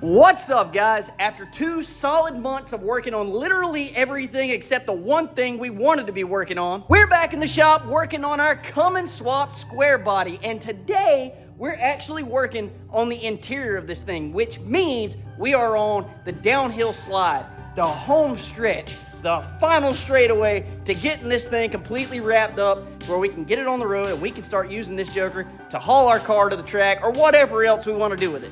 What's up, guys? After 2 solid months of working on literally everything except the one thing we wanted to be working on, we're back in the shop working on our come and swap square body, and today we're actually working on the interior of this thing, which means we are on the downhill slide, the home stretch, the final straightaway to getting this thing completely wrapped up where we can get it on the road and we can start using this joker to haul our car to the track or whatever else we want to do with it.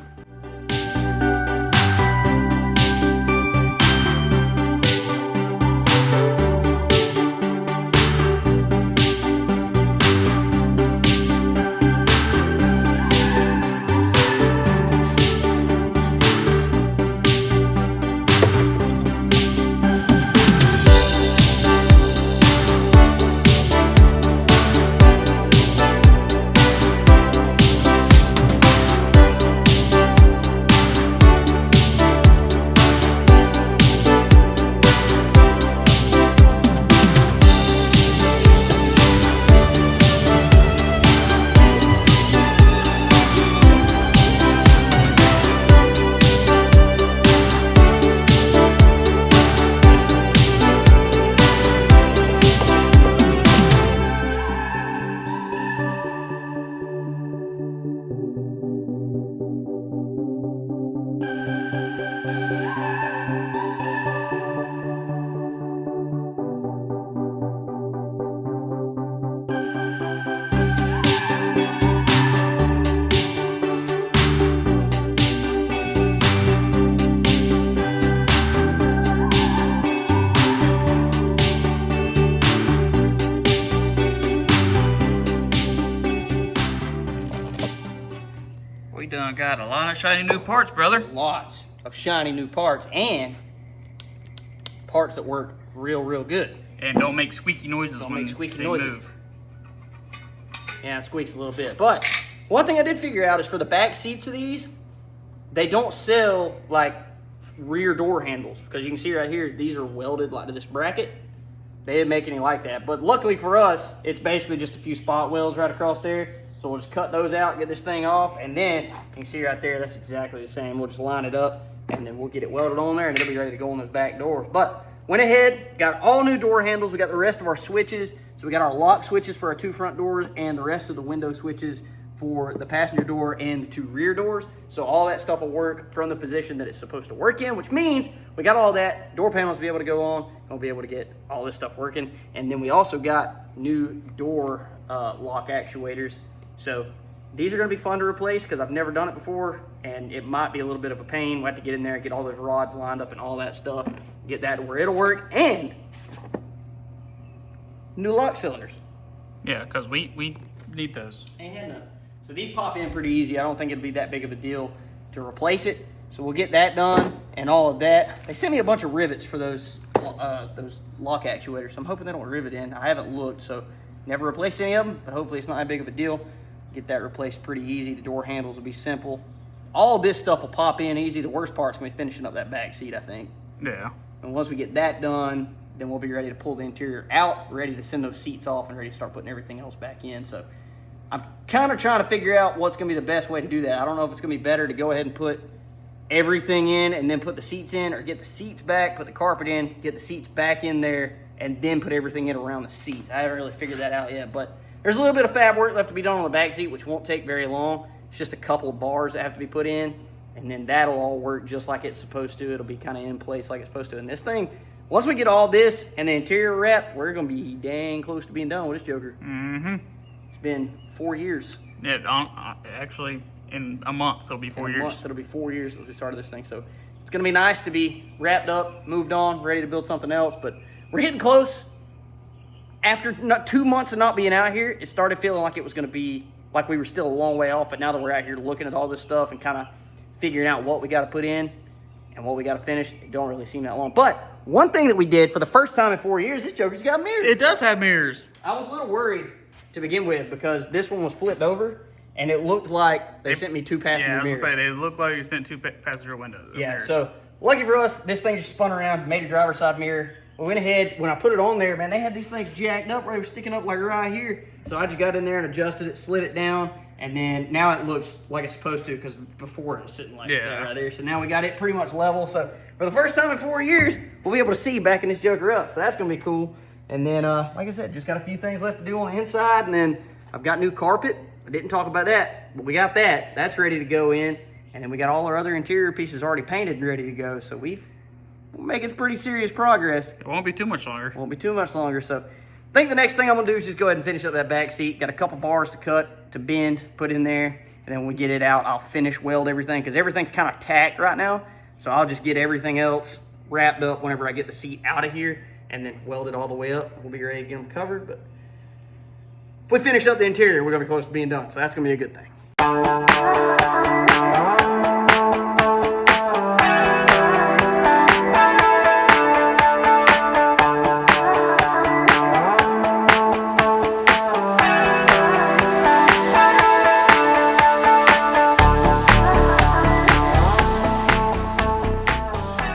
We done got a lot of shiny new parts, brother. Lots of shiny new parts and parts that work real good. And don't make squeaky noises Don't when make squeaky they noises. move. Yeah, it squeaks a little bit. But one thing I did figure out is for the back seats of these, they don't sell like rear door handles, because you can see right here, these are welded like to this bracket. They didn't make any like that. But luckily for us, it's basically just a few spot welds right across there. So we'll just cut those out, get this thing off, and then you can see right there, that's exactly the same. We'll just line it up, and then we'll get it welded on there, and it'll be ready to go on those back doors. But went ahead, got all new door handles. We got the rest of our switches. So we got our lock switches for our 2 front doors and the rest of the window switches for the passenger door and the 2 rear doors. So all that stuff will work from the position that it's supposed to work in, which means we got all that. Door panels to be able to go on. We'll be able to get all this stuff working. And then we also got new door lock actuators. So these are going to be fun to replace because I've never done it before, and it might be a little bit of a pain. We'll have to get in there and get all those rods lined up and all that stuff, get that to where it'll work, and new lock cylinders. Yeah, because we need those. Ain't had none. So these pop in pretty easy. I don't think it'll be that big of a deal to replace it. So we'll get that done and all of that. They sent me a bunch of rivets for those lock actuators. So I'm hoping they don't rivet in. I haven't looked, so never replaced any of them, but hopefully it's not that big of a deal. Get that replaced pretty easy. The door handles will be simple. All this stuff will pop in easy. The worst part's gonna be finishing up that back seat, I think. Yeah. And once we get that done, then we'll be ready to pull the interior out, ready to send those seats off, and ready to start putting everything else back in. So I'm kind of trying to figure out what's gonna be the best way to do that. I don't know if it's gonna be better to go ahead and put everything in and then put the seats in, or get the seats back, put the carpet in, get the seats back in there, and then put everything in around the seats. I haven't really figured that out yet, but there's a little bit of fab work left to be done on the back seat, which won't take very long. It's just a couple of bars that have to be put in, and then that'll all work just like it's supposed to. It'll be kind of in place like it's supposed to. And this thing, once we get all this and the interior wrap, we're gonna be dang close to being done with this joker. Mm-hmm. It's been 4 years. Yeah, actually, in a month it'll be 4 years. Month, it'll be 4 years since we started this thing. So it's gonna be nice to be wrapped up, moved on, ready to build something else. But we're getting close. After 2 months of not being out here, it started feeling like it was going to be like we were still a long way off. But now that we're out here looking at all this stuff and kind of figuring out what we got to put in and what we got to finish, it don't really seem that long. But one thing that we did for the first time in 4 years, this joker's got mirrors. It does have mirrors. I was a little worried to begin with because this one was flipped over and it looked like they sent me 2 passenger mirrors. Yeah, I was going to say, they look like you sent 2 passenger windows. Yeah, mirrors. So lucky for us, this thing just spun around, made a driver's side mirror. We went ahead, when I put it on there, man, they had these things jacked up, right? They were sticking up like right here. So I just got in there and adjusted it, slid it down, And then now it looks like it's supposed to, because before it was sitting like Yeah. that right there. So now we got it pretty much level. So for the first time in 4 years, we'll be able to see backing this joker up. So that's gonna be cool. And then, like I said, just got a few things left to do on the inside. And then I've got new carpet. I didn't talk about that, but we got that. That's ready to go in. And then we got all our other interior pieces already painted and ready to go. So we're making pretty serious progress. It won't be too much longer. Won't be too much longer. So I think the next thing I'm gonna do is just go ahead and finish up that back seat. Got a couple bars to cut, to bend, put in there. And then when we get it out, I'll finish weld everything, because everything's kind of tacked right now. So I'll just get everything else wrapped up whenever I get the seat out of here, and then weld it all the way up. We'll be ready to get them covered. But if we finish up the interior, we're gonna be close to being done. So that's gonna be a good thing.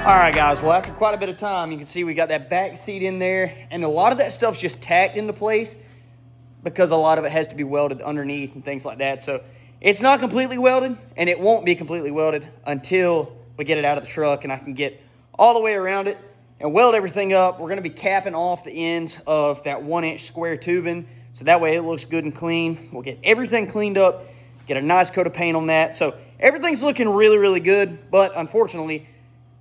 All right, guys, well, after quite a bit of time, you can see we got that back seat in there, and a lot of that stuff's just tacked into place because a lot of it has to be welded underneath and things like that. So it's not completely welded, and it won't be completely welded until we get it out of the truck and I can get all the way around it and weld everything up. We're gonna be capping off the ends of that 1-inch square tubing, so that way it looks good and clean. We'll get everything cleaned up, get a nice coat of paint on that. So everything's looking really, really good, but unfortunately,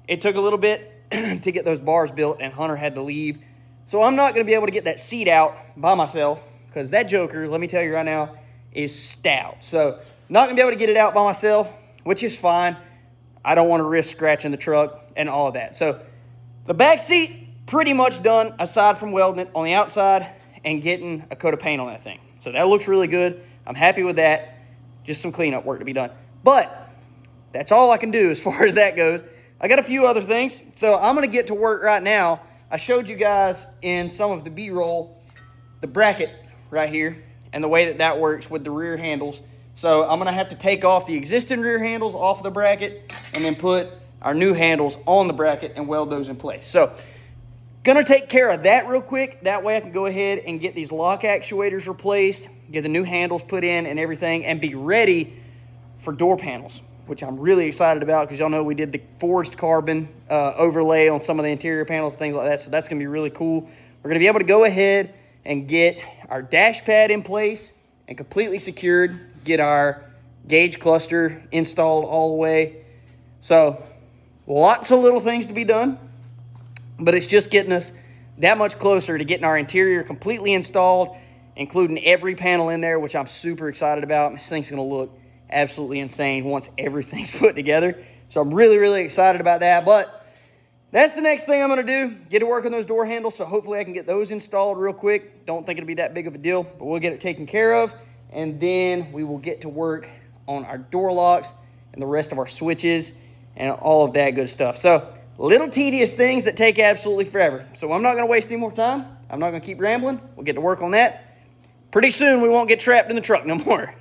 it took a little bit to get those bars built, and Hunter had to leave. So I'm not gonna be able to get that seat out by myself, because that joker, let me tell you right now, is stout. So not gonna be able to get it out by myself, which is fine. I don't wanna risk scratching the truck and all of that. So the back seat, pretty much done, aside from welding it on the outside and getting a coat of paint on that thing. So that looks really good. I'm happy with that. Just some cleanup work to be done. But that's all I can do as far as that goes. I got a few other things, so I'm gonna get to work right now. I showed you guys in some of the B-roll the bracket right here and the way that that works with the rear handles. So I'm gonna have to take off the existing rear handles off the bracket and then put our new handles on the bracket and weld those in place. So gonna take care of that real quick. That way I can go ahead and get these lock actuators replaced, get the new handles put in and everything, and be ready for door panels, which I'm really excited about, because y'all know we did the forged carbon overlay on some of the interior panels, things like that. So that's gonna be really cool. We're gonna be able to go ahead and get our dash pad in place and completely secured, get our gauge cluster installed all the way. So lots of little things to be done, but it's just getting us that much closer to getting our interior completely installed, including every panel in there, which I'm super excited about. This thing's gonna look absolutely insane once everything's put together. So I'm really, really excited about that. But that's the next thing I'm gonna do, get to work on those door handles. So hopefully I can get those installed real quick. Don't think it'll be that big of a deal, but we'll get it taken care of. And then we will get to work on our door locks and the rest of our switches and all of that good stuff. So little tedious things that take absolutely forever. So I'm not gonna waste any more time. I'm not gonna keep rambling. We'll get to work on that. Pretty soon we won't get trapped in the truck no more.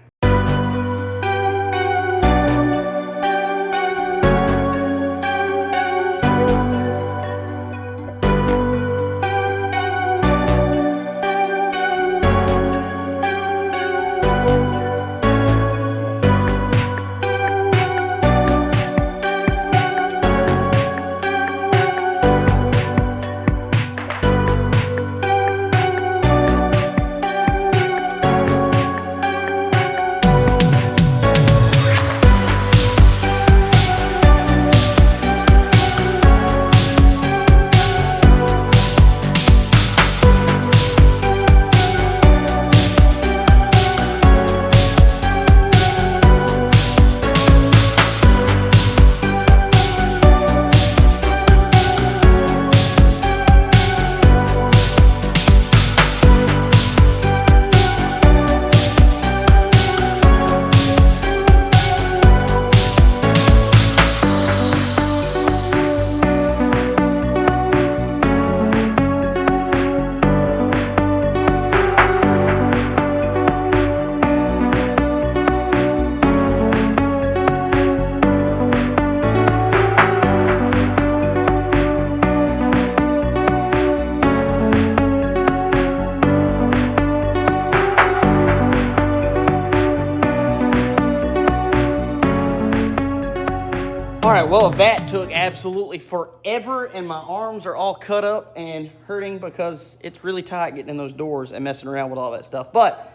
that took absolutely forever, and my arms are all cut up and hurting because it's really tight getting in those doors and messing around with all that stuff. But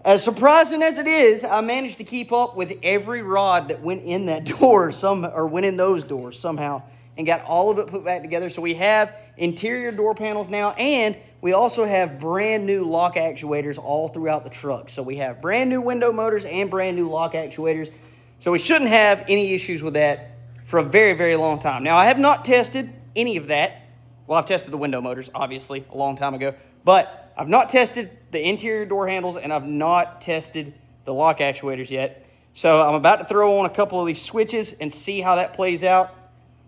as surprising as it is, I managed to keep up with every rod that went in that door, went in those doors somehow, and got all of it put back together. So we have interior door panels now, and we also have brand new lock actuators all throughout the truck. So we have brand new window motors and brand new lock actuators. So we shouldn't have any issues with that for a very, very long time. Now, I have not tested any of that. Well, I've tested the window motors, obviously, a long time ago. But I've not tested the interior door handles, and I've not tested the lock actuators yet. So I'm about to throw on a couple of these switches and see how that plays out.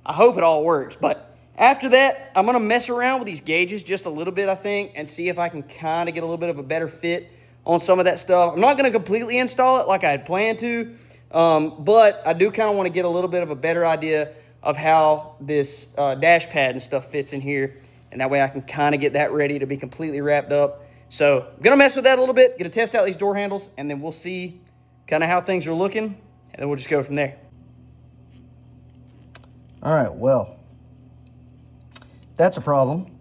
I hope it all works. But after that, I'm going to mess around with these gauges just a little bit, I think, and see if I can kind of get a little bit of a better fit on some of that stuff. I'm not going to completely install it like I had planned to. But I do kind of want to get a little bit of a better idea of how this dash pad and stuff fits in here. And that way I can kind of get that ready to be completely wrapped up. So I'm going to mess with that a little bit, get to test out these door handles, and then we'll see kind of how things are looking. And then we'll just go from there. All right, well, that's a problem.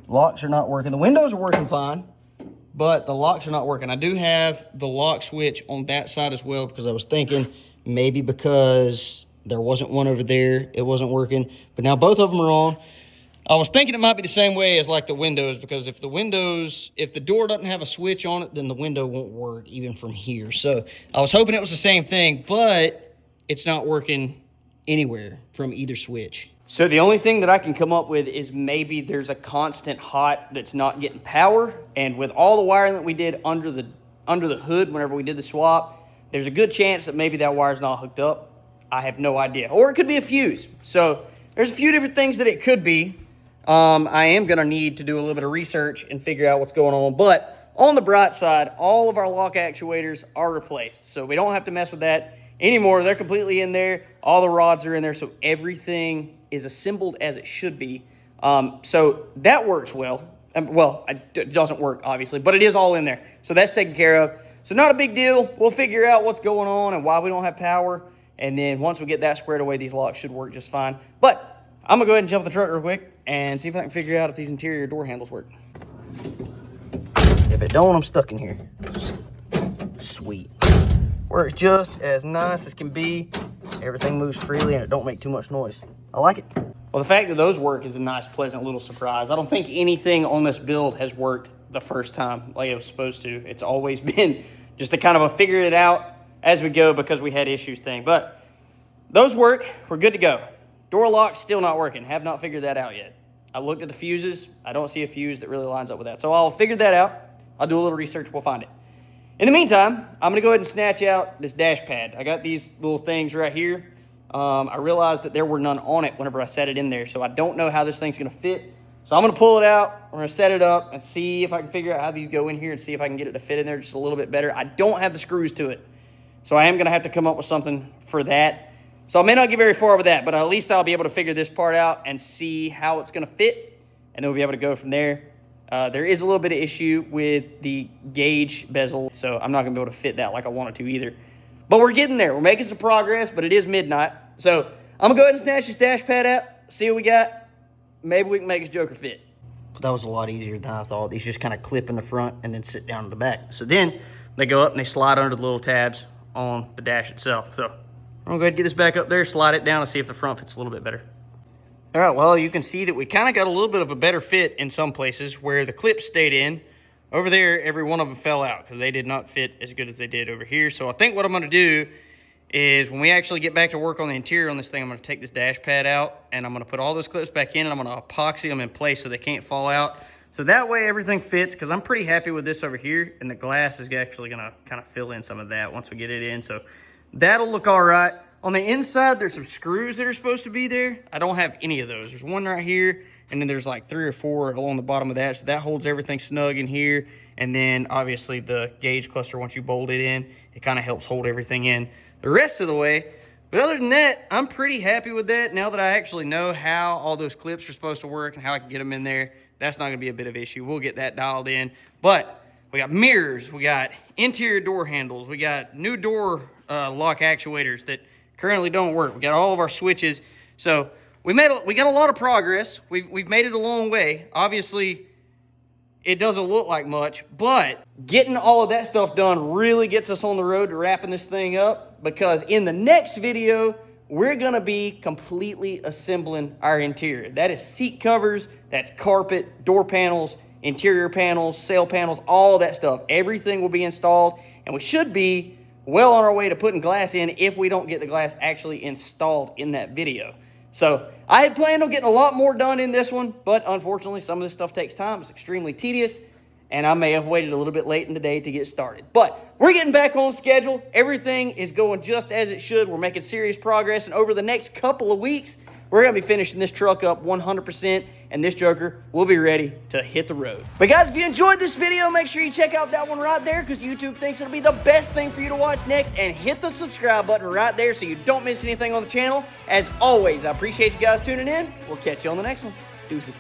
Locks are not working. The windows are working fine, but the locks are not working. I do have the lock switch on that side as well, because I was thinking maybe because there wasn't one over there, it wasn't working. But now both of them are on. I was thinking it might be the same way as like the windows, because if the door doesn't have a switch on it, then the window won't work even from here. So I was hoping it was the same thing, but it's not working anywhere from either switch. So the only thing that I can come up with is maybe there's a constant hot that's not getting power. And with all the wiring that we did under the hood whenever we did the swap, there's a good chance that maybe that wire's not hooked up. I have no idea. Or it could be a fuse. So there's a few different things that it could be. I am going to need to do a little bit of research and figure out what's going on. But on the bright side, all of our lock actuators are replaced. So we don't have to mess with that anymore. They're completely in there. All the rods are in there. So everything is assembled as it should be. So that works well. Well, it doesn't work, obviously, but it is all in there. So that's taken care of. So not a big deal. We'll figure out what's going on and why we don't have power. And then once we get that squared away, these locks should work just fine. But I'm going to go ahead and jump the truck real quick and see if I can figure out if these interior door handles work. If it don't, I'm stuck in here. Sweet. Works just as nice as can be. Everything moves freely and it don't make too much noise. I like it. Well, the fact that those work is a nice, pleasant little surprise. I don't think anything on this build has worked the first time like it was supposed to. It's always been just a kind of a figure it out as we go because we had issues thing. But those work. We're good to go. Door lock still not working. Have not figured that out yet. I looked at the fuses. I don't see a fuse that really lines up with that. So I'll figure that out. I'll do a little research. We'll find it. In the meantime, I'm going to go ahead and snatch out this dash pad. I got these little things right here. I realized that there were none on it whenever I set it in there. So I don't know how this thing's going to fit. So I'm going to pull it out. We're going to set it up and see if I can figure out how these go in here and see if I can get it to fit in there just a little bit better. I don't have the screws to it. So I am going to have to come up with something for that. So I may not get very far with that, but at least I'll be able to figure this part out and see how it's going to fit. And then we'll be able to go from there. There is a little bit of issue with the gauge bezel. So I'm not going to be able to fit that like I wanted to either. But we're getting there. We're making some progress, but it is midnight. So I'm going to go ahead and snatch this dash pad out, see what we got. Maybe we can make this joker fit. That was a lot easier than I thought. These just kind of clip in the front and then sit down in the back. So then they go up and they slide under the little tabs on the dash itself. So I'm going to go ahead and get this back up there, slide it down and see if the front fits a little bit better. All right, well, you can see that we kind of got a little bit of a better fit in some places where the clips stayed in. Over there, every one of them fell out because they did not fit as good as they did over here. So I think what I'm going to do is when we actually get back to work on the interior on this thing, I'm going to take this dash pad out and I'm going to put all those clips back in and I'm going to epoxy them in place so they can't fall out. So that way everything fits, because I'm pretty happy with this over here, and the glass is actually going to kind of fill in some of that once we get it in. So that'll look all right. On the inside, there's some screws that are supposed to be there. I don't have any of those. There's one right here, and then there's like 3 or 4 along the bottom of that. So that holds everything snug in here. And then obviously the gauge cluster, once you bolt it in, it kind of helps hold everything in the rest of the way. But other than that, I'm pretty happy with that. Now that I actually know how all those clips are supposed to work and how I can get them in there, that's not going to be a bit of issue. We'll get that dialed in. But we got mirrors, we got interior door handles, we got new door lock actuators that currently don't work. We got all of our switches. So we got a lot of progress. We've made it a long way. Obviously, it doesn't look like much, but getting all of that stuff done really gets us on the road to wrapping this thing up, because in the next video, we're gonna be completely assembling our interior. That is seat covers, that's carpet, door panels, interior panels, sail panels, all that stuff. Everything will be installed, and we should be well on our way to putting glass in if we don't get the glass actually installed in that video. So I had planned on getting a lot more done in this one, but unfortunately some of this stuff takes time. It's extremely tedious, and I may have waited a little bit late in the day to get started. But we're getting back on schedule. Everything is going just as it should. We're making serious progress, and over the next couple of weeks, we're going to be finishing this truck up 100%, and this joker will be ready to hit the road. But guys, if you enjoyed this video, make sure you check out that one right there, because YouTube thinks it'll be the best thing for you to watch next, and hit the subscribe button right there so you don't miss anything on the channel. As always, I appreciate you guys tuning in. We'll catch you on the next one. Deuces.